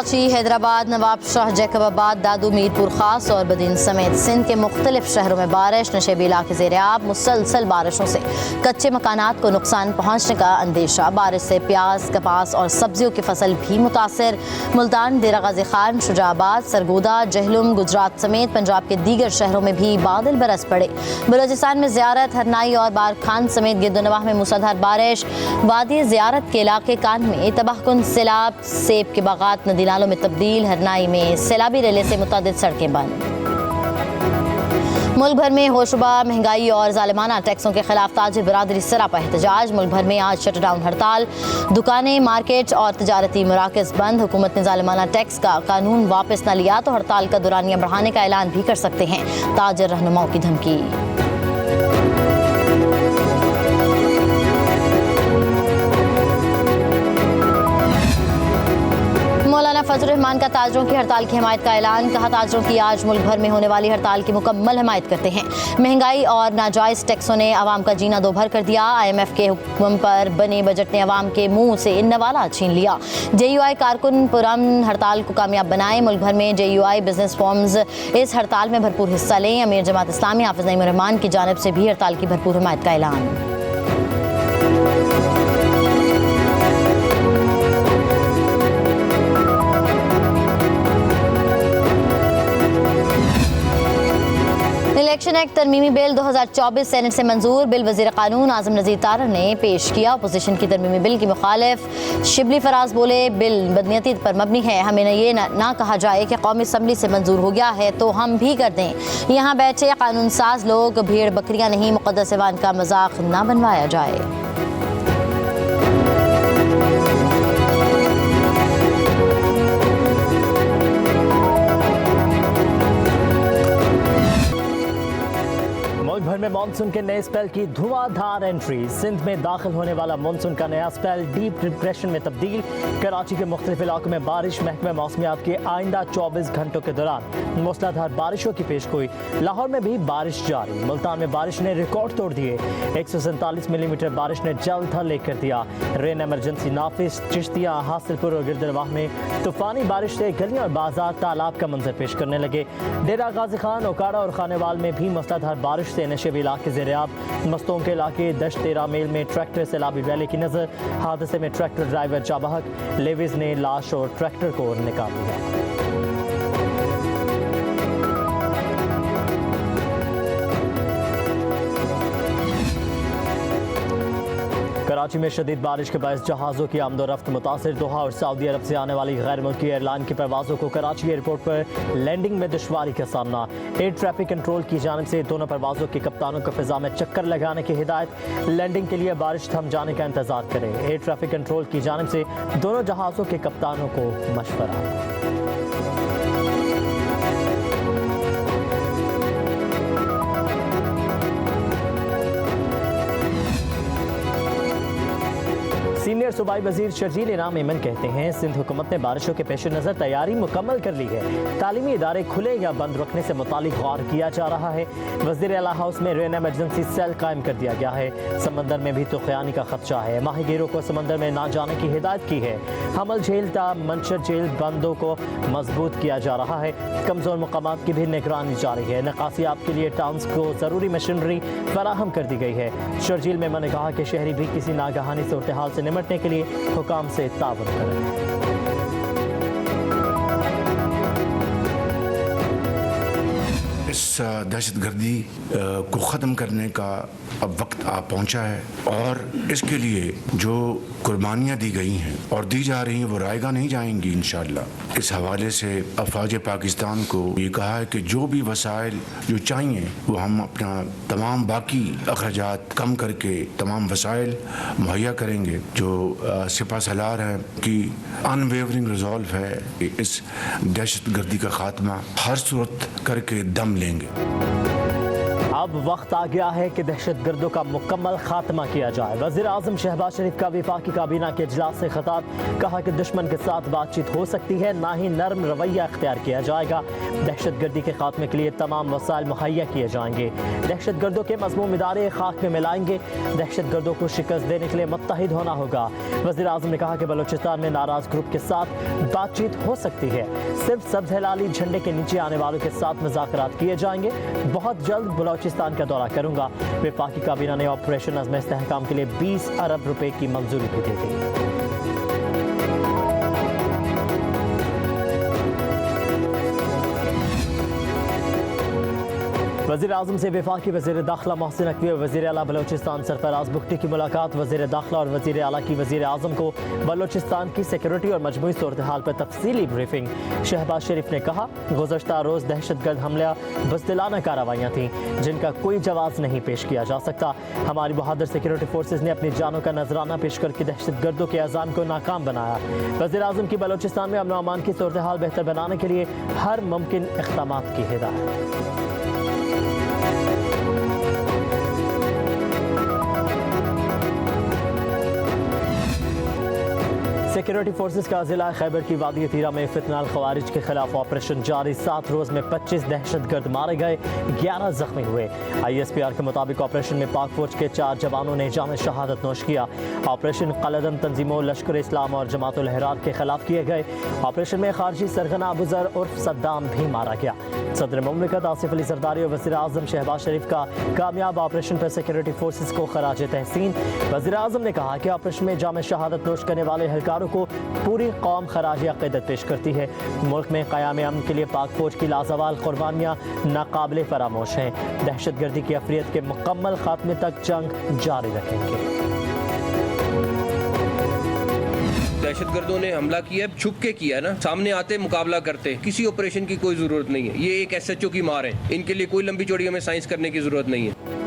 कराची, हैदराबाद, नवाब शाह, जैकबाबाद, दादू, मीरपुर खास और बदीन समेत सिंध के मुख्तलिफ शहरों में बारिश, नशेबी इलाके ज़ेर-ए-आब। मुसलसल बारिशों से कच्चे मकानात को नुकसान पहुँचने का अंदेशा। बारिश से प्याज, कपास और सब्जियों की फसल भी मुतासर। मुल्तान, देरा गाजी खान, शुजाबाद, सरगोदा, जहलुम, गुजरात समेत पंजाब के दीगर शहरों में भी बादल बरस पड़े। बलूचिस्तान में ज़ियारत, हरनाई और बारखान समेत गिरदोनवाह में मूसलाधार बारिश। वादी ज़ियारत के इलाके कान में तबाहकुन सैलाब, सेब के बागात नदी नालों में तब्दील। हरनाई में सैलाबी रेले से मुतअद्दिद सड़कें बंद। मुल्क भर में होशरुबा महंगाई और जालिमाना टैक्सों के खिलाफ ताजिर बिरादरी सरापा एहतजाज। मुल्क भर में आज शटडाउन हड़ताल। दुकानें, मार्केट और तजारती मराकज़ बंद। हुकूमत ने जालिमाना टैक्स का कानून वापस न लिया तो हड़ताल का दुरानिया बढ़ाने का ऐलान भी कर सकते हैं। ताजिर रहनुमाओं की धमकी। मौलाना फजल रहमान का ताजरों की हड़ताल की हिमायत का ऐलान। कहा, ताजरों की आज मुल्क भर में होने वाली हड़ताल की मुकम्मल हिमायत करते हैं। महंगाई और नाजायज़ टैक्सों ने आवाम का जीना दोभर कर दिया। IMF के हुक्म पर बने बजट ने आवाम के मुंह से नवाला छीन लिया। JUI कारकुन पुरअमन हड़ताल को कामयाब बनाए। मुल्क भर में JUI बिजनेस फर्म्स इस हड़ताल में भरपूर हिस्सा लें। अमीर जमात इस्लामी हाफिज नईमुर रहमान की जानिब से भी हड़ताल की भरपूर हिमायत का ऐलान। इलेक्शन एक्ट तरमीमी बिल 2024 सेनेट से मंजूर। बिल वज़ीर कानून आज़म नज़ीर तारड़ ने पेश किया। अपोजिशन की तरमीमी बिल की मुखालिफ शिबली फराज बोले, बिल बदनीयती पर मबनी है। हमें ये ना कहा जाए कि कौमी असम्बली से मंजूर हो गया है तो हम भी कर दें। यहाँ बैठे कानून साज लोग भीड़ बकरियाँ नहीं। मुक़द्दस ऐवान का मजाक ना बनवाया जाए। मुल्क भर में मानसून के नए स्पेल की धुआंधार एंट्री। सिंध में दाखिल होने वाला मानसून का नया स्पेल डीप डिप्रेशन में तब्दील। कराची के मुख्तलिफ इलाकों में बारिश। महकमे मौसमियात के आइंदा 24 घंटों के दौरान मूसलाधार बारिशों की पेशगोई। लाहौर में भी बारिश जारी। मुल्तान में बारिश ने रिकॉर्ड तोड़ दिए। 147 मिलीमीटर बारिश ने जल थल लेकर दिया। रेन एमरजेंसी नाफिज, चिश्तिया, हासिलपुर और गिरदनवाह में तूफानी बारिश से गलियां और बाजार तालाब का मंजर पेश करने लगे। डेरा गाजी खान, ओकाड़ा और खानेवाल में भी मूसलाधार बारिश से नशेबी इलाके ज़ेर-ए-आब। मस्तों के इलाके दश 13 मील में ट्रैक्टर सैलाबी रैली की नजर। हादसे में ट्रैक्टर ड्राइवर जाबहक। लेविज ने लाश और ट्रैक्टर को निकाल दिया। कराची में शदीद बारिश के बायस जहाज़ों की आमदोरफ्त मुतासिर। दोहा और सऊदी अरब से आने वाली गैर मुल्की एयरलाइन की परवाज़ों को कराची एयरपोर्ट पर लैंडिंग में दुश्वारी का सामना। एयर ट्रैफिक कंट्रोल की जानिब से दोनों परवाज़ों के कप्तानों को फ़िज़ा में चक्कर लगाने की हिदायत। लैंडिंग के लिए बारिश थम जाने का इंतज़ार करें। एयर ट्रैफिक कंट्रोल की जानिब से दोनों जहाज़ों के कप्तानों को मशवरा। सीनियर सूबाई वजीर शर्जील इनाम ऐमन कहते हैं, सिंध हुकूमत ने बारिशों के पेश नज़र तैयारी मुकम्मल कर ली है। तालीमी इदारे खुले या बंद रखने से मुतालिक गौर किया जा रहा है। वज़ीर आला हाउस में रेन एमरजेंसी सेल कायम कर दिया गया है। समंदर में भी तुग़यानी का खदशा है। माहीगीरों को समंदर में ना जाने की हिदायत की है। हमल झील ता मंशर झील बंदों को मजबूत किया जा रहा है। कमज़ोर मकामात की भी निगरानी जारी है। नकासियाब के लिए टाउन्स को ज़रूरी मशीनरी फराहम कर दी गई है। शर्जील मेमन ने कहा कि शहरी भी किसी नागहानी सूरत हाल से निपटने के लिए हुकाम से ताउन करें। इस दहशतगर्दी को ख़त्म करने का अब वक्त आ पहुंचा है और इसके लिए जो कुर्बानियाँ दी गई हैं और दी जा रही हैं वो रायगा नहीं जाएंगी इंशाअल्लाह। इस हवाले से अफवाज पाकिस्तान को ये कहा है कि जो भी वसाइल जो चाहिए वो हम अपना तमाम बाकी अखराजात कम करके तमाम वसाइल मुहैया करेंगे। जो सिपा सलार है कि अनवेवरिंग रिजॉल्व है कि इस दहशतगर्दी का खात्मा हर सूरत करके दम लेंगे। अब वक्त आ गया है कि दहशत गर्दों का मुकम्मल खात्मा किया जाए। वज़ीर आज़म शहबाज शरीफ का वफाकी काबीना के इजलास से खिताब, कहा कि दुश्मन के साथ बातचीत हो सकती है, ना ही नरम रवैया इख्तियार किया जाएगा। दहशत गर्दी के खात्मे के लिए तमाम वसाइल मुहैया किए जाएंगे। दहशत गर्दों के मज़मूम इदारे खाक में मिलाएंगे। दहशत गर्दों को शिकस्त देने के लिए मुत्तहिद होना होगा। वज़ीर आज़म ने कहा कि बलूचिस्तान में नाराज़ ग्रुप के साथ बातचीत हो सकती है, सिर्फ सब्ज़ हिलाली झंडे के नीचे आने वालों के साथ मुज़ाकरात किए जाएंगे। बहुत जल्द बलूचिस्तान का दौरा करूंगा। वफाकी काबीना ने ऑपरेशन अज़्म इस्तेहकाम के लिए 20 अरब रुपए की मंजूरी भी दे दी। वज़ीर आज़म से वफाकी वज़ीर दाखिला मोहसिन नकवी और वज़ीर आला बलूचिस्तान सरफराज बुगटी की मुलाकात। वज़ीर दाखिला और वज़ीर आला की वज़ीर आज़म को बलूचिस्तान की सिक्योरिटी और मजमूई सूरत हाल पर तफसीली ब्रीफिंग। शहबाज शरीफ ने कहा, गुज़श्ता रोज़ दहशतगर्द हमला बुज़दिलाना कार्रवाइयाँ थीं जिनका कोई जवाब नहीं पेश किया जा सकता। हमारी बहादुर सिक्योरिटी फोर्सेज ने अपनी जानों का नजराना पेश करके दहशतगर्दों के अज़ाम को नाकाम बनाया। वज़ीर आज़म की बलूचिस्तान में अमन व अमान की सूरत हाल बेहतर बनाने के लिए हर मुमकिन इक़दामात की हिदायत। सिक्योरिटी फोर्सेस का जिला खैबर की वादी तीरा में फितनाल खवारिज के खिलाफ ऑपरेशन जारी। 7 रोज में 25 दहशतगर्द मारे गए, 11 जख्मी हुए। ISPR के मुताबिक ऑपरेशन में पाक फौज के 4 जवानों ने जाम शहादत नोश किया। ऑपरेशन कलदम तंजीमों, लश्कर इस्लाम और जमातुल अहरार के खिलाफ किए गए। ऑपरेशन में खारजी सरगना अबूजर उर्फ सद्दाम भी मारा गया। सदर मुमलिकत आसिफ अली जरदारी और वज़ीर आज़म शहबाज शरीफ का कामयाब ऑपरेशन पर सिक्योरिटी फोर्सेस को खराज तहसीन। वज़ीर आज़म ने कहा कि ऑपरेशन में जाम शहादत नोश करने वाले एहलकारों को पूरी कौम खराज अक़ीदत पेश करती है। मुल्क में क़याम अमन के लिए पाक फौज की लाजवाल कुर्बानियाँ नाकाबिले फरामोश हैं। दहशत गर्दी की अफरियत के मुकम्मल खात्मे तक जंग जारी रखेंगे। दहशतगर्दों ने हमला किया, छुप के किया ना, सामने आते मुकाबला करते। किसी ऑपरेशन की कोई जरूरत नहीं है। ये एक SHO की मार है, इनके लिए कोई लंबी चौड़ी हमें साइंस करने की जरूरत नहीं है।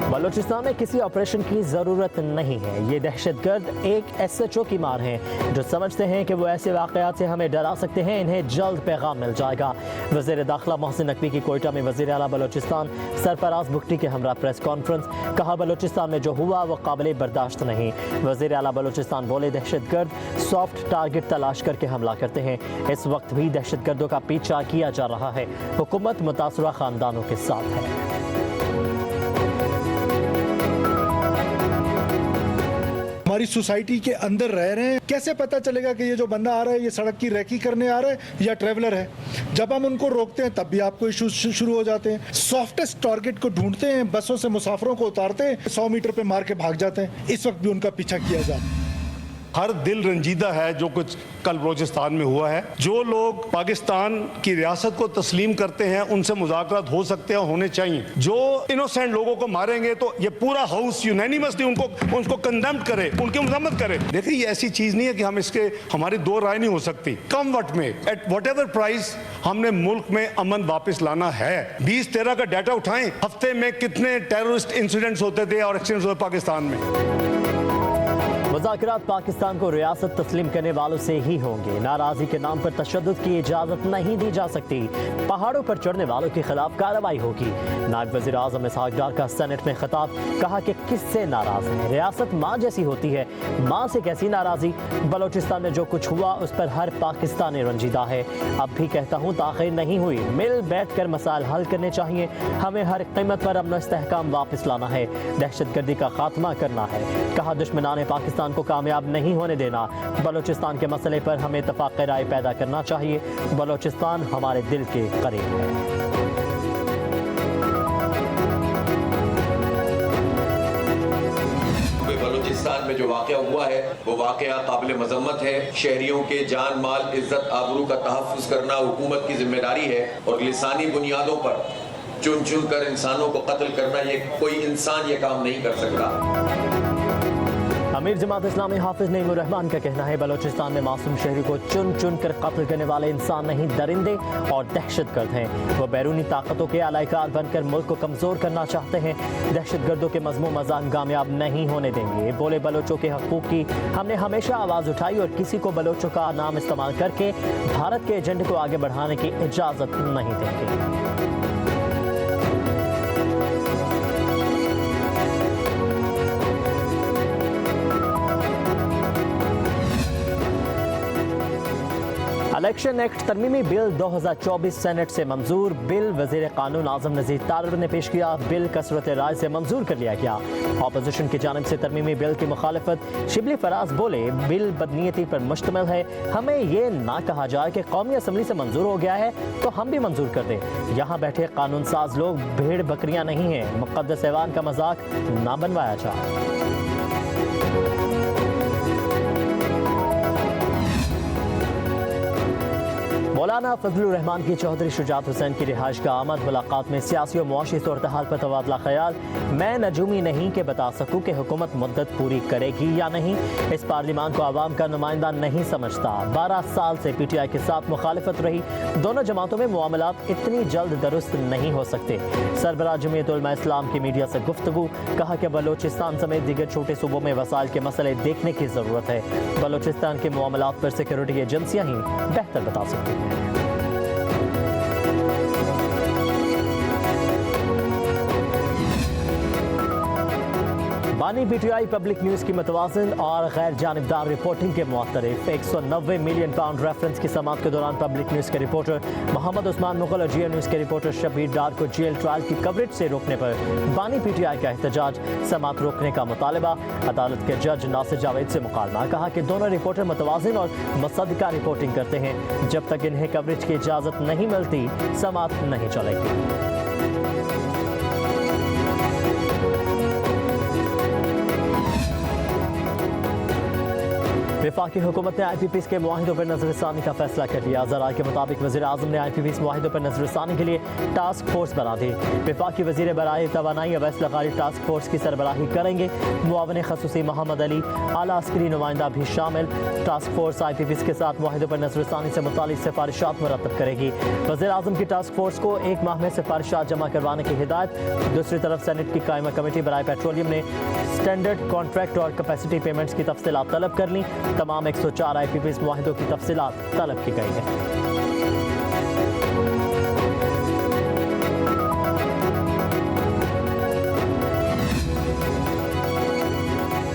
बलूचिस्तान में किसी ऑपरेशन की ज़रूरत नहीं है। ये दहशतगर्द एक SHO की मार हैं जो समझते हैं कि वो ऐसे वाक़यात से हमें डरा सकते हैं। इन्हें जल्द पैगाम मिल जाएगा। वज़ीर दाखिला मोहसिन नकवी की कोयटा में वज़ीर आला बलूचिस्तान सरफराज बुगटी के हमरा प्रेस कॉन्फ्रेंस। कहा, बलूचिस्तान में जो हुआ वो काबिल बर्दाश्त नहीं। वज़ीर आला बलूचिस्तान बोले, दहशतगर्द सॉफ्ट टारगेट तलाश करके हमला करते हैं। इस वक्त भी दहशतगर्दों का पीछा किया जा रहा है। हुकूमत मुतासरा ख़ानदानों के साथ है। हमारी सोसाइटी के अंदर रह रहे हैं, कैसे पता चलेगा कि ये जो बंदा आ रहा है ये सड़क की रेकी करने आ रहा है या ट्रैवलर है? जब हम उनको रोकते हैं तब भी आपको इशू शुरू हो जाते हैं। सॉफ्टेस्ट टारगेट को ढूंढते हैं, बसों से मुसाफिरों को उतारते हैं, 100 मीटर पे मार के भाग जाते हैं। इस वक्त भी उनका पीछा किया जाता है। हर दिल रंजीदा है जो कुछ कल बलूचिस्तान में हुआ है। जो लोग पाकिस्तान की रियासत को तस्लीम करते हैं उनसे मुज़ाकरात हो सकते हैं, होने चाहिए। जो इनोसेंट लोगों को मारेंगे तो ये पूरा हाउस यूनैनिमसली उनको कंडेम करे, उनकी मजम्मत करे। देखिए, ये ऐसी चीज नहीं है कि हम इसके हमारी दो राय नहीं हो सकती। कम वक्त में एट वट एवर प्राइस हमने मुल्क में अमन वापस लाना है। 2013 का डाटा उठाएं, हफ्ते में कितने टेररिस्ट इंसिडेंट्स होते थे और एक्सीडेंट्स हुए पाकिस्तान में। मुज़ाकरात पाकिस्तान को रियासत तस्लीम करने वालों से ही होंगे। नाराज़गी के नाम पर तशद्दुद की इजाज़त नहीं दी जा सकती। पहाड़ों पर चढ़ने वालों के खिलाफ कार्रवाई होगी। नायब वज़ीर आज़म इसहाक़ डार का सेनेट में खिताब, कहा कि किससे नाराज़ है? रियासत माँ जैसी होती है, माँ से कैसी नाराज़ी? बलूचिस्तान में जो कुछ हुआ उस पर हर पाकिस्तानी रंजीदा है। अब भी कहता हूँ, ताख़ीर नहीं हुई। मिल बैठ कर मसाइल हल करने चाहिए। हमें हर कीमत पर अमन इस्तेहकाम वापस लाना है, दहशतगर्दी का खात्मा करना है। कहा, दुश्मनाने पाकिस्तान को कामयाब नहीं होने देना। बलूचिस्तान के मसले पर हमें इत्तफ़ाक़ राय पैदा करना चाहिए। बलूचिस्तान हमारे दिल के करीब है। बलूचिस्तान में जो वाक़या हुआ है वो वाक़या काबिल मज़म्मत है। शहरियों के जान माल इज्जत आबरू का तहफ़्फ़ुज़ करना हुकूमत की जिम्मेदारी है और लिसानी बुनियादों पर चुन चुन कर इंसानों को कत्ल करना, ये कोई इंसान ये काम नहीं कर सकता। अमीर जमात इस्लामी हाफिज नईमुर रहमान का कहना है, बलूचिस्तान में मासूम शहरी को चुन चुन कर कत्ल करने वाले इंसान नहीं, दरिंदे और दहशतगर्द हैं। वो बैरूनी ताकतों के अलायकार बनकर मुल्क को कमज़ोर करना चाहते हैं। दहशतगर्दों के मज़मूम मज़ाक कामयाब नहीं होने देंगे। बोले, बलोचों के हकूक़ की हमने हमेशा आवाज़ उठाई और किसी को बलोचों का नाम इस्तेमाल करके भारत के एजेंडे को आगे बढ़ाने की इजाज़त नहीं देंगे। इलेक्शन एक्ट तरमीमी बिल 2024 सेनेट से मंजूर। बिल वजीर कानून आजम नज़ीर तारड़ ने पेश किया। बिल कसरत राय से मंजूर कर लिया गया। अपोजिशन की जानिब से तरमीमी बिल की मुखालफत शिबली फराज बोले, बिल बदनीयती पर मुश्तमिल है। हमें ये ना कहा जाए कि कौमी असम्बली से मंजूर हो गया है तो हम भी मंजूर कर दें। यहाँ बैठे कानून साज लोग भेड़ बकरियां नहीं हैं। मुक़द्दस ऐवान का मजाक ना बनवाया जाए। मौलाना फजलुर रहमान की चौधरी शुजात हुसैन की रिहाइश का आमद। मुलाकात में सियासी और मुआशी सूरत हाल पर तबादला ख्याल। मैं नजूमी नहीं कि बता सकूं कि हुकूमत मुद्दत पूरी करेगी या नहीं। इस पार्लिमान को आवाम का नुमाइंदा नहीं समझता। 12 साल से PTI के साथ मुखालिफत रही। दोनों जमातों में मुआमलात इतनी जल्द दुरुस्त नहीं हो सकते। सरबराह जमीयत उलमा इस्लाम की मीडिया से गुफ्तगू। कहा कि बलोचिस्तान समेत दीगर छोटे सूबों में वसाइल के मसले देखने की ज़रूरत है। बलोचिस्तान के मामलात पर सिक्योरिटी एजेंसियाँ ही बेहतर बता सकती हैं। बानी PTI पब्लिक न्यूज़ की मतवाज़िन और गैर जानिबदार रिपोर्टिंग के मुअत्तरिफ। 190 मिलियन पाउंड रेफरेंस की समाअत के दौरान पब्लिक न्यूज़ के रिपोर्टर मोहम्मद उस्मान मुगल और GA न्यूज़ के रिपोर्टर शबीर डार को जेल ट्रायल की कवरेज से रोकने पर बानी PTI का एहतजाज। समाअत रोकने का मुतालबा। अदालत के जज नासिर जावेद से मुकालमा। कहा कि दोनों रिपोर्टर मतवाज़िन और मुसद्दिका रिपोर्टिंग करते हैं। जब तक इन्हें कवरेज की इजाज़त नहीं मिलती समाअत नहीं चलेगी। वफाकी हुकूमत ने IPPs के मुआहिदों पर नजरसानी का फैसला कर लिया। ज़राए के मुताबिक वज़ीर आज़म ने IPPs मुआहिदों पर नजरसानी के लिए टास्क फोर्स बना दी। वफाकी वज़ीर बराए तवानाई अवैस लगारी टास्क फोर्स की सरबराही करेंगे। मुआवन खसूसी मोहम्मद अली आला अस्करी नुमाइंदा भी शामिल। टास्क फोर्स IPPs के साथ मुआहिदों पर नजरसानी से मुतालिक सिफारिशात मुरतब करेगी। वज़ीर आज़म की टास्क फोर्स को 1 माह में सिफारिशात जमा करवाने की हिदायत। दूसरी तरफ सेनेट की कायमा कमेटी बराए पेट्रोलियम ने स्टैंडर्ड कॉन्ट्रैक्ट और कैपेसिटी पेमेंट्स की तफसीलात तलब कर ली। तमाम 104 IPPs मुआहिदों की तफसीलात तलब की गई है।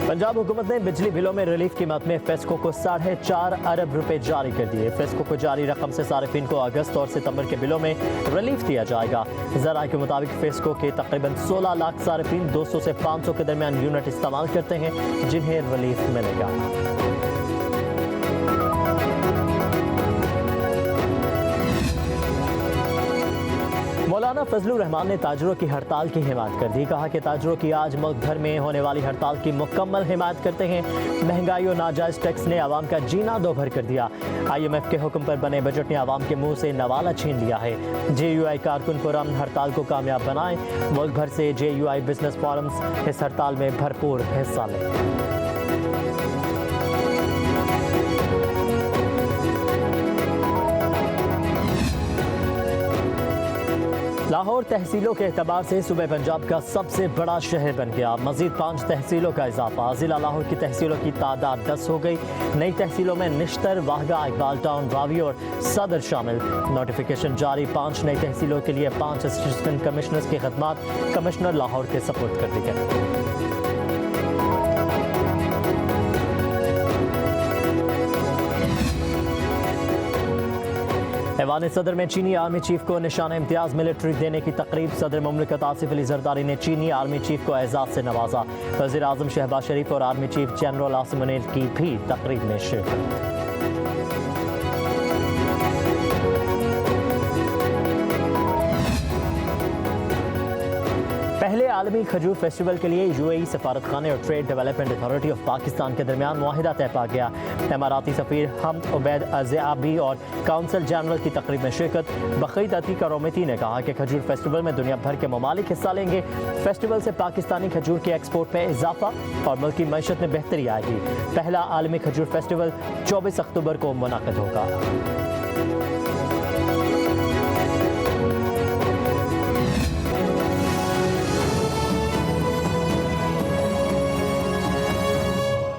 पंजाब हुकूमत ने बिजली बिलों में रिलीफ कीमत में फेस्को को 4.5 अरब रुपए जारी कर दिए। फेस्को को जारी रकम से सारिफिन को अगस्त और सितंबर के बिलों में रिलीफ दिया जाएगा। ज़राए के मुताबिक फेस्को के तकरीबन 16 लाख सारिफिन 200 से 500 के दरमियान यूनिट इस्तेमाल करते हैं, जिन्हें रिलीफ मिलेगा। मौलाना फजलुर रहमान ने ताजरों की हड़ताल की हिमायत कर दी। कहा कि ताजरों की आज मुल्क भर में होने वाली हड़ताल की मुकम्मल हिमायत करते हैं। महंगाई और नाजायज़ टैक्स ने आवाम का जीना दोभर कर दिया। IMF के हुक्म पर बने बजट ने आवाम के मुंह से नवाला छीन लिया है। JUI कारकुन पुरअमन हड़ताल को कामयाब बनाएं। मुल्क भर से JUI बिजनेस फोरम्स इस हड़ताल में भरपूर हिस्सा लें। लाहौर तहसीलों के एतबार से सूबे पंजाब का सबसे बड़ा शहर बन गया। मजीद 5 तहसीलों का इजाफा। जिला लाहौर की तहसीलों की तादाद 10 हो गई। नई तहसीलों में निश्तर, वाहगा, इकबाल टाउन, रावी और सदर शामिल। नोटिफिकेशन जारी। 5 नई तहसीलों के लिए 5 असिस्टेंट कमिश्नर्स की खदमात कमिश्नर लाहौर के सपुर्द कर दी गई। ऐवान सदर में चीनी आर्मी चीफ को निशान इम्तियाज मिलिट्री देने की तकरीब। सदर मुमलिकत आसिफ अली जरदारी ने चीनी आर्मी चीफ को एजाज से नवाजा। वज़ीर आज़म शहबाज शरीफ और army chief general Asim Munir की भी तकरीब में शिरकत। पहले आलमी खजूर फेस्टिवल के लिए UAE सफारत खाने और trade development authority of Pakistan के दरमियान मुआहिदा तय पा गया। इमाराती सफीर हमद उबैद अज़याबी और काउंसिल जनरल की तकरीब में शिरकत। बखीत अतीक रोमेती ने कहा कि खजूर फेस्टिवल में दुनिया भर के ममालिक हिस्सा लेंगे। फेस्टिवल से पाकिस्तानी खजूर के एक्सपोर्ट में इजाफा और मुल्क की मईशत में बेहतरी आएगी। पहला आलमी खजूर फेस्टिवल 24 अक्टूबर को मुनाकिद होगा।